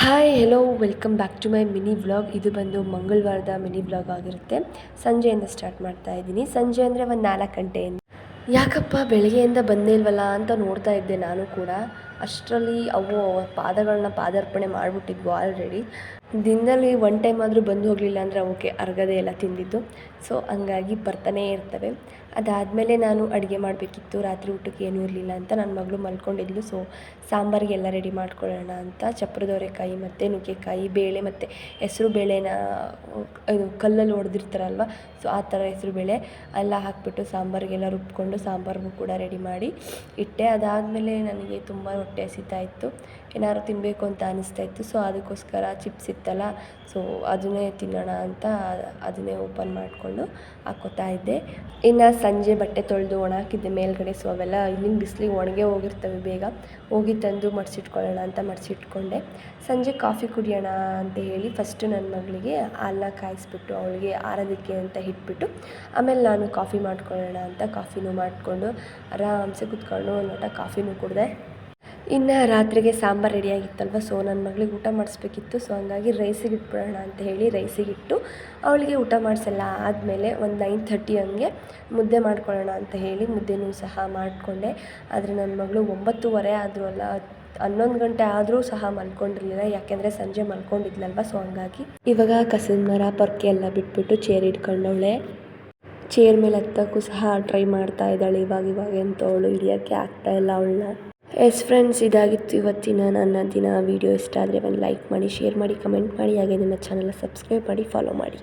Hi hello welcome back to my mini vlog. ಇದು ಬಂದು ಮಂಗಳವಾರದ mini vlog ಆಗಿರುತ್ತೆ. ಸಂಜೆಯಿಂದ ಸ್ಟಾರ್ಟ್ ಮಾಡ್ತಾ ಇದ್ದೀನಿ. ಸಂಜೆ ಅಂದರೆ ಒಂದು 4 ಗಂಟೆಯಿಂದ. ಯಾಕಪ್ಪ ಬೆಳಗ್ಗೆಯಿಂದ ಬಂದೇ ಇಲ್ವಲ್ಲ ಅಂತ ನೋಡ್ತಾ ಇದ್ದೆ ನಾನು ಕೂಡ. ಅಷ್ಟರಲ್ಲಿ ಅವು ಪಾದಗಳನ್ನ ಪಾದಾರ್ಪಣೆ ಮಾಡಿಬಿಟ್ಟಿದ್ವು ಆಲ್ರೆಡಿ. ದಿನದಲ್ಲಿ ಒನ್ ಟೈಮ್ ಆದರೂ ಬಂದು ಹೋಗಲಿಲ್ಲ ಅಂದರೆ ಅವಕ್ಕೆ ಅರ್ಗದೆ ಎಲ್ಲ ತಿಂದಿದ್ದು. ಸೊ ಹಂಗಾಗಿ ಬರ್ತಾನೇ ಇರ್ತವೆ. ಅದಾದಮೇಲೆ ನಾನು ಅಡುಗೆ ಮಾಡಬೇಕಿತ್ತು. ರಾತ್ರಿ ಊಟಕ್ಕೆ ಏನೂ ಇರಲಿಲ್ಲ ಅಂತ ನನ್ನ ಮಗಳು ಮಲ್ಕೊಂಡಿದ್ಲು. ಸೊ ಸಾಂಬಾರಿಗೆಲ್ಲ ರೆಡಿ ಮಾಡ್ಕೊಳ್ಳೋಣ ಅಂತ ಚಪ್ರದವರೆಕಾಯಿ ಮತ್ತು ನುಗ್ಗೆಕಾಯಿ ಬೇಳೆ ಮತ್ತು ಹೆಸ್ರು ಬೇಳೆನ ಇದು ಕಲ್ಲಲ್ಲಿ ಹೊಡೆದಿರ್ತಾರಲ್ವ, ಸೊ ಆ ಥರ ಹೆಸ್ರು ಬೇಳೆ ಎಲ್ಲ ಹಾಕಿಬಿಟ್ಟು ಸಾಂಬಾರಿಗೆಲ್ಲ ರುಬ್ಕೊಂಡು ಸಾಂಬಾರಿಗೂ ಕೂಡ ರೆಡಿ ಮಾಡಿ ಇಟ್ಟೆ. ಅದಾದಮೇಲೆ ನನಗೆ ತುಂಬ ಹೊಟ್ಟೆ ಹಸಿತಾ ಇತ್ತು, ಏನಾದ್ರು ತಿನ್ನಬೇಕು ಅಂತ ಅನ್ನಿಸ್ತಾ ಇತ್ತು. ಸೊ ಅದಕ್ಕೋಸ್ಕರ ಚಿಪ್ಸ್ ಇತ್ತಲ್ಲ, ಸೊ ಅದನ್ನೇ ತಿನ್ನೋಣ ಅಂತ ಅದನ್ನೇ ಓಪನ್ ಮಾಡಿಕೊಂಡು ಹಾಕ್ಕೋತಾ ಇದ್ದೆ. ಇನ್ನು ಸಂಜೆ ಬಟ್ಟೆ ತೊಳೆದು ಒಣ ಹಾಕಿದ್ದೆ ಮೇಲ್ಗಡೆ. ಸೊ ಅವೆಲ್ಲ ಇಲ್ಲಿನ ಬಿಸಿಲಿಗೆ ಒಣಗೇ ಹೋಗಿರ್ತವೆ. ಬೇಗ ಹೋಗಿ ತಂದು ಮಡಿಸಿಟ್ಕೊಳ್ಳೋಣ ಅಂತ ಮಡಿಸಿಟ್ಕೊಂಡೆ. ಸಂಜೆ ಕಾಫಿ ಕುಡಿಯೋಣ ಅಂತ ಹೇಳಿ ಫಸ್ಟು ನನ್ನ ಮಗಳಿಗೆ ಹಾಲನ್ನ ಕಾಯಿಸ್ಬಿಟ್ಟು ಅವಳಿಗೆ ಆರೋದಕ್ಕೆ ಅಂತ ಇಟ್ಬಿಟ್ಟು ಆಮೇಲೆ ನಾನು ಕಾಫಿ ಮಾಡ್ಕೊಳ್ಳೋಣ ಅಂತ ಕಾಫಿನೂ ಮಾಡಿಕೊಂಡು ಆರಾಮ್ಸೆ ಕುತ್ಕೊಂಡು ಒಂದು ಲೋಟ ಕಾಫಿನೂ ಕುಡಿದೆ. ಇನ್ನು ರಾತ್ರಿಗೆ ಸಾಂಬಾರು ರೆಡಿಯಾಗಿತ್ತಲ್ವ, ಸೊ ನನ್ನ ಮಗಳಿಗೆ ಊಟ ಮಾಡಿಸ್ಬೇಕಿತ್ತು. ಸೊ ಹಂಗಾಗಿ ರೈಸಿಗೆ ಇಟ್ಬಿಡೋಣ ಅಂತ ಹೇಳಿ ರೈಸಿಗಿಟ್ಟು ಅವಳಿಗೆ ಊಟ ಮಾಡಿಸೆಲ್ಲ ಆದಮೇಲೆ ಒಂದು 9:30 ಹಂಗೆ ಮುದ್ದೆ ಮಾಡ್ಕೊಳ್ಳೋಣ ಅಂತ ಹೇಳಿ ಮುದ್ದೆನೂ ಸಹ ಮಾಡಿಕೊಂಡೆ. ಆದರೆ ನನ್ನ ಮಗಳು 9:30 ಆದರೂ ಅಲ್ಲ 11 ಗಂಟೆ ಆದರೂ ಸಹ ಮಲ್ಕೊಂಡಿರಲಿಲ್ಲ, ಯಾಕೆಂದರೆ ಸಂಜೆ ಮಲ್ಕೊಂಡಿದ್ಲಲ್ವ. ಸೊ ಹಂಗಾಗಿ ಇವಾಗ ಕಸದ ಮರ ಪೊರ್ಕೆ ಎಲ್ಲ ಬಿಟ್ಬಿಟ್ಟು ಚೇರ್ ಹಿಡ್ಕೊಂಡವಳೆ. ಚೇರ್ ಮೇಲೆ ಹತ್ತಕ್ಕೂ ಸಹ ಟ್ರೈ ಮಾಡ್ತಾ ಇದ್ದಾಳೆ ಇವಾಗ ಅಂತ. ಅವಳು ಹಿಡಿಯೋಕ್ಕೆ ಆಗ್ತಾಯಿಲ್ಲ ಅವಳನ್ನ. ಎಸ್ ಫ್ರೆಂಡ್ಸ್, ಇದಾಗಿತ್ತು ಇವತ್ತಿನ ನನ್ನ ದಿನ. ವೀಡಿಯೋ ಇಷ್ಟ ಆದರೆ ಒಂದು ಲೈಕ್ ಮಾಡಿ, ಶೇರ್ ಮಾಡಿ, ಕಮೆಂಟ್ ಮಾಡಿ, ಹಾಗೆ ನನ್ನ ಚಾನಲ್ನ ಸಬ್ಸ್ಕ್ರೈಬ್ ಮಾಡಿ, ಫಾಲೋ ಮಾಡಿ.